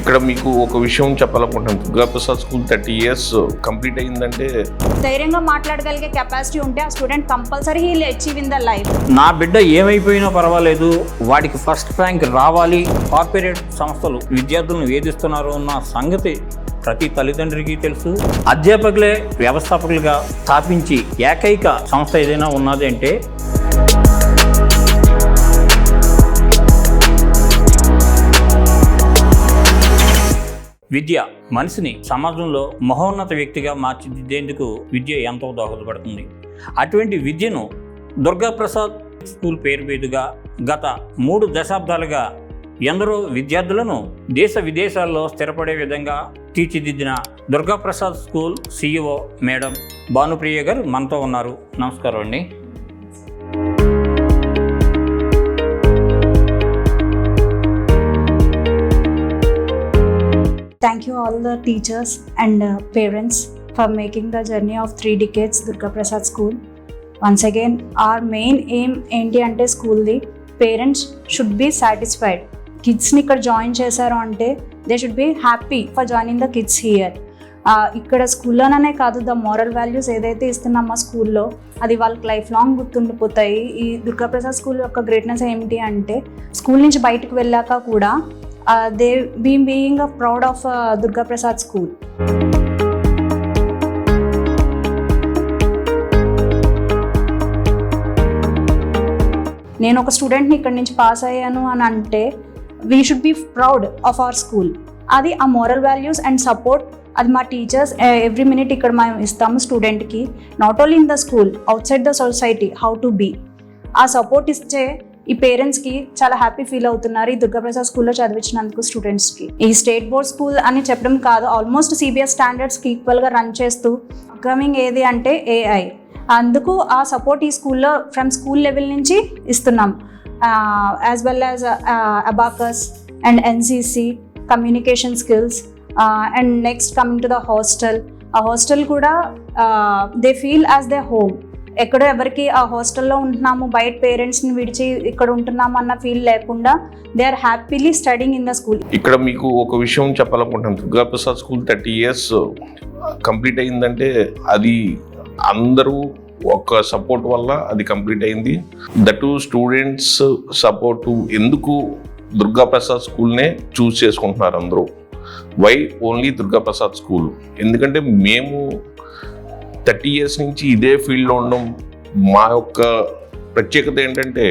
ఇక్కడ మీకు ఒక విషయం చెప్పాలనుకుంటున్నాను. దుర్గాప్రసాద్ స్కూల్ 30 years కంప్లీట్ అయిందంటే ధైర్యంగా మాట్లాడగలిగే కెపాసిటీ ఉంటే ఆ student compulsory heal achieve in the life. నా బిడ్డ ఏమైపోయినా పర్వాలేదు, వాడికి ఫస్ట్ ర్యాంక్ రావాలి. కార్పొరేట్ సంస్థలు విద్యార్థులను వేధిస్తున్నారు అన్న సంగతి ప్రతి తల్లిదండ్రికి తెలుసు. అధ్యాపకులే వ్యవస్థాపకులుగా స్థాపించి ఏకైక సంస్థ ఏదైనా ఉన్నది అంటే విద్య మనిషిని సమాజంలో మహోన్నత వ్యక్తిగా మార్చిదిద్దేందుకు విద్య ఎంతో దోహదపడుతుంది. అటువంటి విద్యను దుర్గాప్రసాద్ స్కూల్ పేరు మీదుగా గత 3 దశాబ్దాలుగా ఎందరో విద్యార్థులను దేశ విదేశాల్లో స్థిరపడే విధంగా తీర్చిదిద్దిన Durgaprasad school CEO madam Bhanupriya గారు మనతో ఉన్నారు. నమస్కారం అండి. Thank you all the teachers and parents for making the journey of 3 decades Durgaprasad School. Once again, our main aim ఏంటి అంటే స్కూల్ది పేరెంట్స్ షుడ్ బి సాటిస్ఫైడ్. కిడ్స్ని ఇక్కడ జాయిన్ చేశారు అంటే they should be happy for joining the kids here. ఇక్కడ స్కూల్లోనే కాదు, the moral values ఏదైతే ఇస్తున్నామో స్కూల్లో అది వాళ్ళకి లైఫ్ లాంగ్ గుర్తుండిపోతాయి. ఈ దుర్గాప్రసాద్ స్కూల్ యొక్క గ్రేట్నెస్ ఏమిటి అంటే స్కూల్ నుంచి బయటకు వెళ్ళాక కూడా they being proud of Durgaprasad School. నేను ఒక స్టూడెంట్ని ఇక్కడి నుంచి పాస్ అయ్యాను అని అంటే we should be proud of our school. అది ఆ మోరల్ వాల్యూస్ అండ్ సపోర్ట్ అది మా టీచర్స్ ఎవ్రీ మినిట్ ఇక్కడ మేము ఇస్తాము స్టూడెంట్కి. Not only in the school, outside the society how to be. ఆ సపోర్ట్ ఇస్తే ఈ పేరెంట్స్కి చాలా హ్యాపీ ఫీల్ అవుతున్నారు ఈ దుర్గాప్రసాద్ స్కూల్లో చదివించినందుకు స్టూడెంట్స్కి. ఈ స్టేట్ బోర్డ్ స్కూల్ అని చెప్పడం కాదు, ఆల్మోస్ట్ CBS స్టాండర్డ్స్కి ఈక్వల్గా రన్ చేస్తూ అప్కమింగ్ ఏది అంటే AI. అందుకు ఆ సపోర్ట్ ఈ స్కూల్లో ఫ్రమ్ స్కూల్ లెవెల్ నుంచి ఇస్తున్నాం. As well as abacus and NCC, communication skills and next coming to the hostel. ఆ హాస్టల్ కూడా they feel as they home. ఎక్కడో ఎవరికి ఆ హాస్టల్లో ఉంటున్నాము, బయట పేరెంట్స్ని విడిచి ఇక్కడ ఉంటున్నాము అన్న ఫీల్ లేకుండా they are happily studying in the school. ఇక్కడ మీకు ఒక విషయం చెప్పాలనుకుంటున్నాను. దుర్గాప్రసాద్ స్కూల్ 30 years కంప్లీట్ అయిందంటే అది అందరూ ఒక సపోర్ట్ వల్ల అది కంప్లీట్ అయింది. That students support. ఎందుకు దుర్గాప్రసాద్ స్కూల్నే చూస్ చేసుకుంటున్నారు అందరూ? Why only Durgaprasad school? ఎందుకంటే మేము 30 years నుంచి ఇదే ఫీల్డ్లో ఉండడం. మా యొక్క ప్రత్యేకత ఏంటంటే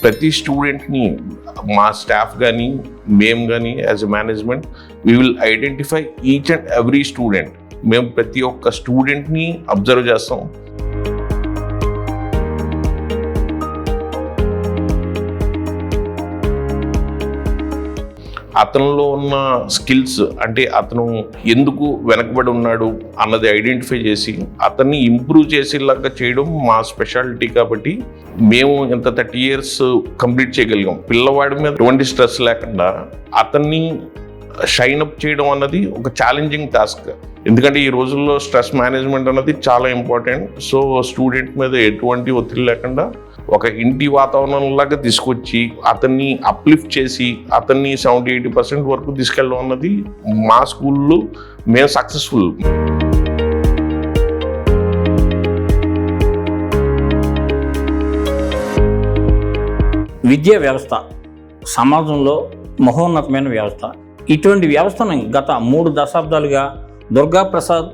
ప్రతి స్టూడెంట్ని మా స్టాఫ్ కానీ మేము కానీ as a management we will identify each and every student. మేము ప్రతి ఒక్క స్టూడెంట్ని అబ్జర్వ్ చేస్తాం. అతనిలో ఉన్న స్కిల్స్ అంటే అతను ఎందుకు వెనకబడి ఉన్నాడు అన్నది ఐడెంటిఫై చేసి అతన్ని ఇంప్రూవ్ చేసేలాగా చేయడం మా స్పెషాలిటీ. కాబట్టి మేము ఇంత 30 years కంప్లీట్ చేయగలిగాం. పిల్లవాడి మీద ఎటువంటి స్ట్రెస్ లేకుండా అతన్ని షైన్ అప్ చేయడం అన్నది ఒక ఛాలెంజింగ్ టాస్క్. ఎందుకంటే ఈ రోజుల్లో స్ట్రెస్ మేనేజ్మెంట్ అన్నది చాలా ఇంపార్టెంట్. సో స్టూడెంట్ మీద ఎటువంటి ఒత్తిడి లేకుండా ఒక ఇంటి వాతావరణంలాగా తీసుకొచ్చి అతన్ని అప్లిఫ్ట్ చేసి అతన్ని 70-80% వరకు తీసుకెళ్ళడం అన్నది మా స్కూల్లో మేము సక్సెస్ఫుల్. విద్యా వ్యవస్థ సమాజంలో మహోన్నతమైన వ్యవస్థ. ఇటువంటి వ్యవస్థను గత 3 దశాబ్దాలుగా దుర్గాప్రసాద్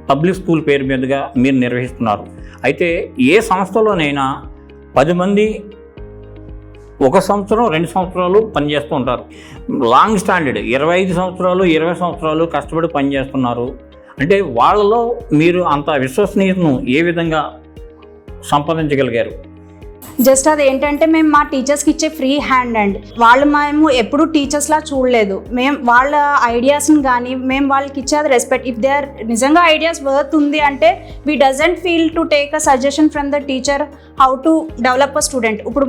పబ్లిక్ స్కూల్ పేరు మీదుగా మీరు నిర్వహిస్తున్నారు. అయితే ఏ సంస్థలోనైనా 10 మంది 1 సంవత్సరం 2 సంవత్సరాలు పనిచేస్తూ ఉంటారు. లాంగ్ స్టాండర్డ్ 25 సంవత్సరాలు 20 సంవత్సరాలు కష్టపడి పనిచేస్తున్నారు. అంటే వాళ్ళలో మీరు అంత విశ్వసనీయతను ఏ విధంగా సంపాదించగలిగారు? జస్ట్ అది ఏంటంటే మేము మా టీచర్స్కి ఇచ్చే ఫ్రీ హ్యాండ్ అండ్ వాళ్ళు మేము ఎప్పుడు టీచర్స్లా చూడలేదు. మేము వాళ్ళ ఐడియాస్ని కానీ మేము వాళ్ళకి ఇచ్చేది రెస్పెక్ట్. ఇఫ్ దే ఆర్ నిజంగా ఐడియాస్ వర్త్ ఉంది అంటే we doesn't feel to take a suggestion from the teacher how to develop a student. ఇప్పుడు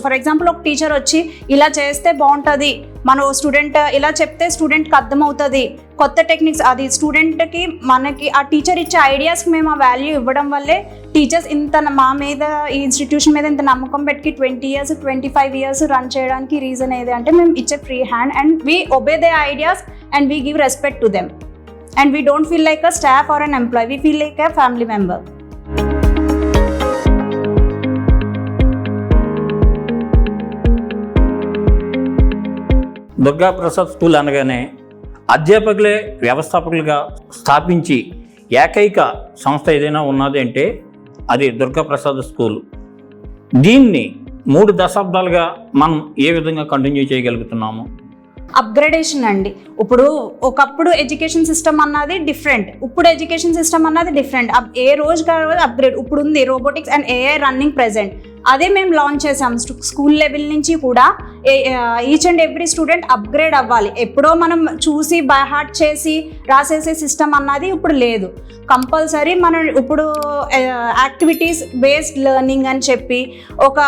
ఫర్ ఎగ్జాంపుల్ ఒక టీచర్ వచ్చి ఇలా చేస్తే బాగుంటుంది మన స్టూడెంట్ ఇలా చెప్తే స్టూడెంట్కి అర్థమవుతుంది, కొత్త టెక్నిక్స్, అది స్టూడెంట్కి మనకి ఆ టీచర్ ఇచ్చే ఐడియాస్కి మేము ఆ వాల్యూ ఇవ్వడం వల్లే టీచర్స్ ఇంత మా మీద, ఈ ఇన్స్టిట్యూషన్ మీద ఇంత నమ్మకం పెట్టి 20 years 25 years రన్ చేయడానికి రీజన్ ఏది అంటే మేము ఇచ్చే free hand and we obey the ideas and we give respect to them and we don't feel like a staff or an employee, we feel like a family member. Durgaprasad school అనగానే అధ్యాపకులే వ్యవస్థాపకులుగా స్థాపించి ఏకైక సంస్థ ఏదైనా ఉన్నది అంటే అది దుర్గాప్రసాద్ స్కూల్. దీన్ని 3 దశాబ్దాలుగా మనం ఏ విధంగా కంటిన్యూ చేయగలుగుతున్నాము? అప్గ్రేడేషన్ అండి. ఇప్పుడు ఒకప్పుడు ఎడ్యుకేషన్ సిస్టమ్ అన్నది డిఫరెంట్, ఇప్పుడు ఎడ్యుకేషన్ సిస్టమ్ అన్నది డిఫరెంట్. ఏ రోజుకి ఆ రోజు అప్గ్రేడ్. ఇప్పుడు ఉంది robotics and AI running present, అదే మేము లాంచ్ చేసాం. స్కూల్ లెవెల్ నుంచి కూడా each and every student upgrade అవ్వాలి. ఎప్పుడో మనం చూసి బై హార్ట్ చేసి రాసేసే సిస్టమ్ అన్నది ఇప్పుడు లేదు. కంపల్సరీ మనం ఇప్పుడు యాక్టివిటీస్ బేస్డ్ లెర్నింగ్ అని చెప్పి ఒక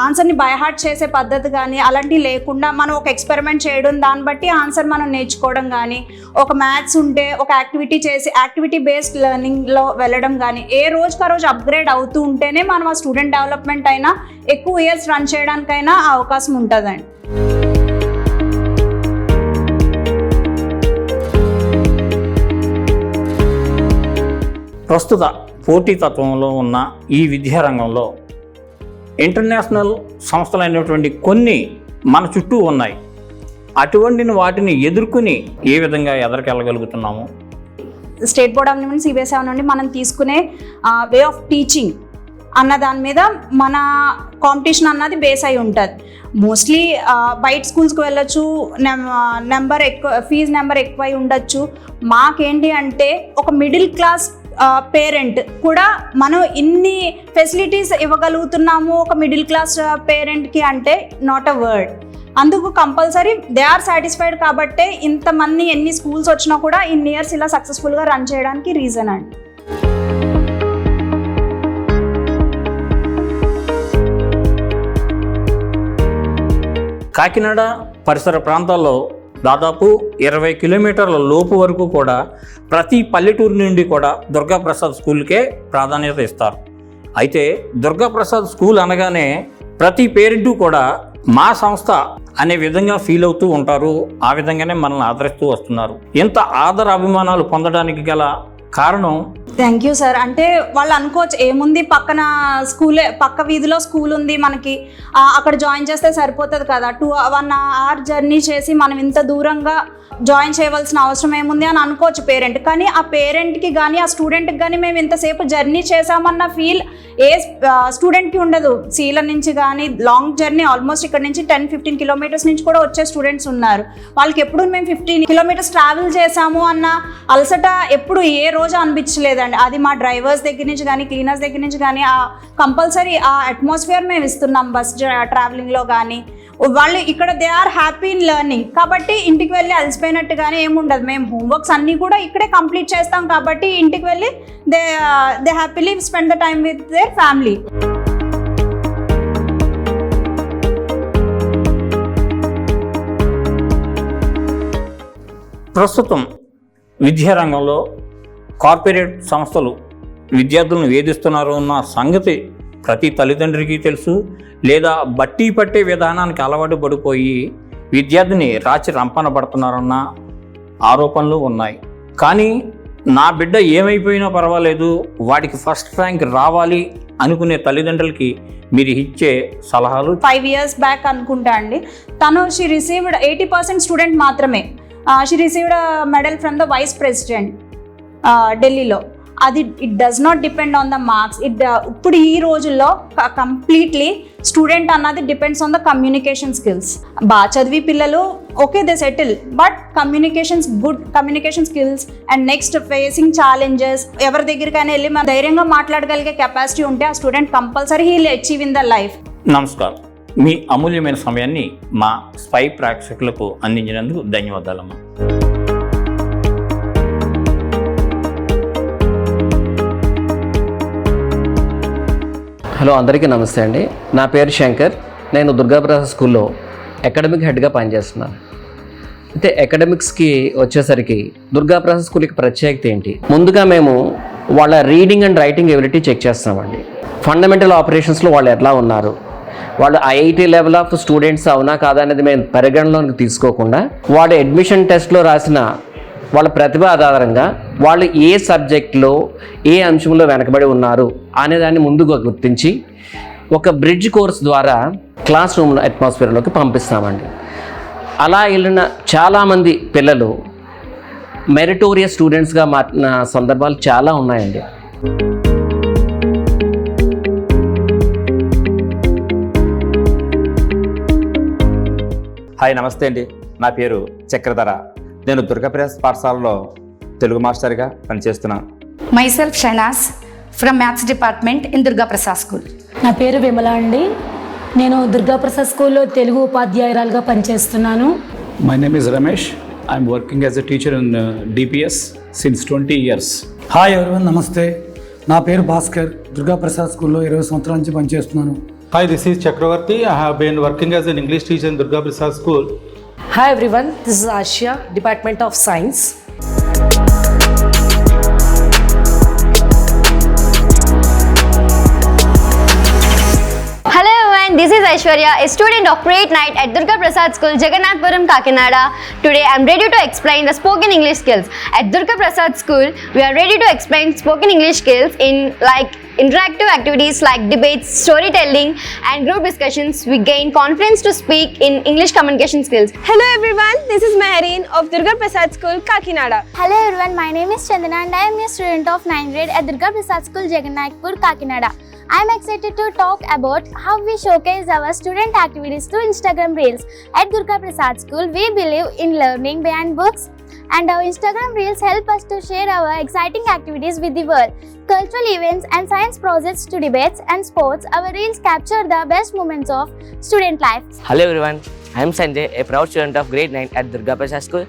ఆన్సర్ని బై హార్ట్ చేసే పద్ధతి కానీ అలాంటివి లేకుండా మనం ఒక ఎక్స్పెరిమెంట్ చేయడం, దాన్ని బట్టి ఆన్సర్ మనం నేర్చుకోవడం కానీ, ఒక మ్యాథ్స్ ఉంటే ఒక యాక్టివిటీ చేసి యాక్టివిటీ బేస్డ్ లెర్నింగ్లో వెళ్ళడం కానీ, ఏ రోజుకి ఆ రోజు అప్గ్రేడ్ అవుతూ ఉంటేనే మనం ఆ స్టూడెంట్ డెవలప్మెంట్ అయినా ఎక్కువ ఇయర్స్ రన్ చేయడానికైనా అవకాశం ఉంటుందండి. ప్రస్తుత పోటీతత్వంలో ఉన్న ఈ విద్యారంగంలో ఇంటర్నేషనల్ సంస్థలైనటువంటి కొన్ని మన చుట్టూ ఉన్నాయి. అటువంటి వాటిని ఎదుర్కొని ఏ విధంగా ఎదరికెళ్ళగలుగుతున్నాము? స్టేట్ బోర్డ్ ఆఫ్ నుండి సిబిఎస్ఈ నుండి మనం తీసుకునే వే ఆఫ్ టీచింగ్ అన్న దాని మీద మన కాంపిటీషన్ అన్నది బేస్ అయి ఉంటుంది. మోస్ట్లీ బయట స్కూల్స్కి వెళ్ళొచ్చు, నెంబర్ ఎక్కువ, ఫీజు నెంబర్ ఎక్కువై ఉండొచ్చు. మాకేంటి అంటే ఒక మిడిల్ క్లాస్ పేరెంట్ కూడా మనం ఇన్ని ఫెసిలిటీస్ ఇవ్వగలుగుతున్నాము ఒక మిడిల్ క్లాస్ పేరెంట్కి అంటే నాట్ అ వర్డ్. అందుకు కంపల్సరీ దే ఆర్ సాటిస్ఫైడ్ కాబట్టే ఇంతమంది ఎన్ని స్కూల్స్ వచ్చినా కూడా ఇన్ని ఇయర్స్ ఇలా సక్సెస్ఫుల్గా రన్ చేయడానికి రీజన్ అండి. కాకినాడ పరిసర ప్రాంతాల్లో దాదాపు 20 కిలోమీటర్ల లోపు వరకు కూడా ప్రతి పల్లెటూరు నుండి కూడా దుర్గాప్రసాద్ స్కూల్కే ప్రాధాన్యత ఇస్తారు. అయితే దుర్గాప్రసాద్ స్కూల్ అనగానే ప్రతి పేరెంటు కూడా మా సంస్థ అనే విధంగా ఫీల్ అవుతూ ఉంటారు. ఆ విధంగానే మనల్ని ఆదరిస్తూ వస్తున్నారు. ఇంత ఆదర అభిమానాలు పొందడానికి గల కారణం? Thank you sir. అంటే వాళ్ళు అనుకోవచ్చు ఏముంది, పక్కన స్కూలే, పక్క వీధిలో స్కూల్ ఉంది మనకి, అక్కడ జాయిన్ చేస్తే సరిపోతుంది కదా, 1 hour జర్నీ చేసి మనం ఇంత దూరంగా జాయిన్ చేయవలసిన అవసరం ఏముంది అని అనుకోవచ్చు పేరెంట్. కానీ ఆ పేరెంట్కి కానీ ఆ స్టూడెంట్కి కానీ మేము ఇంతసేపు జర్నీ చేసామన్న ఫీల్ ఏ స్టూడెంట్కి ఉండదు. సీల నుంచి కానీ లాంగ్ జర్నీ, ఆల్మోస్ట్ ఇక్కడ నుంచి 10-15 kilometers నుంచి కూడా వచ్చే స్టూడెంట్స్ ఉన్నారు. వాళ్ళకి ఎప్పుడు మేము 15 kilometers ట్రావెల్ చేసాము అన్న అలసట ఎప్పుడు ఏ రోజు అనిపించలేదండి. అది మా డ్రైవర్స్ దగ్గర నుంచి కానీ క్లీనర్స్ దగ్గర నుంచి కానీ ఆ కంపల్సరీ ఆ అట్మాస్ఫియర్ మేము ఇస్తున్నాం బస్ ట్రావెలింగ్లో కానీ. వాళ్ళు ఇక్కడ they are happy in learning కాబట్టి ఇంటికి వెళ్ళి అలసిపోయినట్టు కానీ ఏముండదు. మేము హోంవర్క్స్ అన్నీ కూడా ఇక్కడే కంప్లీట్ చేస్తాం కాబట్టి ఇంటికి వెళ్ళి they happily spend the time with their family. ప్రస్తుతం విద్యారంగంలో కార్పొరేట్ సంస్థలు విద్యార్థులను వేధిస్తున్నారు అన్న సంగతి ప్రతి తల్లిదండ్రికి తెలుసు. లేదా బట్టి పట్టే విధానానికి అలవాటు పడిపోయి విద్యార్థిని రాచి రంపన పడుతున్నారన్న ఆరోపణలు ఉన్నాయి. కానీ నా బిడ్డ ఏమైపోయినా పర్వాలేదు, వాడికి ఫస్ట్ ర్యాంక్ రావాలి అనుకునే తల్లిదండ్రులకి మీరు ఇచ్చే సలహాలు? 5 years బ్యాక్ అనుకుంటా అండి, తను షీ రిసీవ్డ్ 80% స్టూడెంట్ మాత్రమే. She received medal from the vice president ఢిల్లీలో. అది it does not depend on the marks. ఇప్పుడు ఈ రోజుల్లో కంప్లీట్లీ స్టూడెంట్ అన్నది depends on the communication skills. బాగా చదివి పిల్లలు okay they settle, but good communication skills and next facing challenges, ఎవరి దగ్గరికైనా వెళ్ళి మనం ధైర్యంగా మాట్లాడగలిగే కెపాసిటీ ఉంటే ఆ student compulsory he will achieve in the life. నమస్కారం. మీ అమూల్యమైన సమయాన్ని మా స్పై ప్రేక్షకులకు అందించినందుకు ధన్యవాదాలమ్మా. హలో, అందరికీ నమస్తే అండి. నా పేరు శంకర్. నేను దుర్గాప్రసాద్ స్కూల్లో అకాడమిక్ హెడ్గా పనిచేస్తున్నాను. అయితే అకాడమిక్స్కి వచ్చేసరికి దుర్గాప్రసాద్ స్కూల్కి ప్రత్యేకత ఏంటి? ముందుగా మేము వాళ్ళ reading and writing ability check చేస్తామండి. ఫండమెంటల్ ఆపరేషన్స్లో వాళ్ళు ఎట్లా ఉన్నారు, వాళ్ళు ఐఐటి లెవెల్ ఆఫ్ స్టూడెంట్స్ అవునా కాదా అనేది మేము పరిగణలోకి తీసుకోకుండా వాడు అడ్మిషన్ టెస్ట్లో రాసిన వాళ్ళ ప్రతిభ ఆధారంగా వాళ్ళు ఏ సబ్జెక్ట్లో ఏ అంశంలో వెనకబడి ఉన్నారు అనేదాన్ని ముందుగా గుర్తించి ఒక బ్రిడ్జ్ కోర్స్ ద్వారా క్లాస్ రూమ్ అట్మాస్ఫియర్లోకి పంపిస్తామండి. అలా వెళ్ళిన చాలామంది పిల్లలు మెరిటోరియస్ స్టూడెంట్స్గా మారిన సందర్భాలు చాలా ఉన్నాయండి. హాయ్, నమస్తే అండి. నా పేరు చక్రధర. నేను దుర్గాప్రసాద్ పాఠశాలలో తెలుగు మాస్టర్గా పనిచేస్తున్నాను. Myself Shahnaz from Maths Department in Durga Prasad School. నా పేరు విమల అండి. నేను దుర్గాప్రసాద్ స్కూల్లో తెలుగు ఉపాధ్యాయురాలుగా పనిచేస్తున్నాను. My name is Ramesh. I'm working as a teacher in DPS since 20 years. Hi everyone, నమస్తే. నా పేరు భాస్కర్. దుర్గాప్రసాద్ స్కూల్లో 20 సంవత్సరాల నుంచి పనిచేస్తున్నాను. Hi, this is Chakravarti. I have been working as an English teacher in Durga Prasad School. Hi everyone, this is Ashia, Department of Science. Hello everyone, this is Aishwarya, a student of grade 9 at Durga Prasad School, Jagannathpuram, Kakinada. Today I am ready to explain the spoken English skills. At Durga Prasad School, we are ready to explain spoken English skills in interactive activities like debates, storytelling and group discussions. We gain confidence to speak in English communication skills. Hello everyone, this is Mehreen of Durga Prasad School, Kakinada. Hello everyone, my name is Chandana and I am a student of 9th grade at Durga Prasad School, Jagannathpur, Kakinada. I am excited to talk about how we showcase our student activities to Instagram Reels. At Durga Prasad School, we believe in learning beyond books, and our Instagram Reels help us to share our exciting activities with the world. Cultural events and science projects to debates and sports, our Reels capture the best moments of student life. Hello everyone, I am Sanjay, a proud student of grade 9 at Durga Prasad School.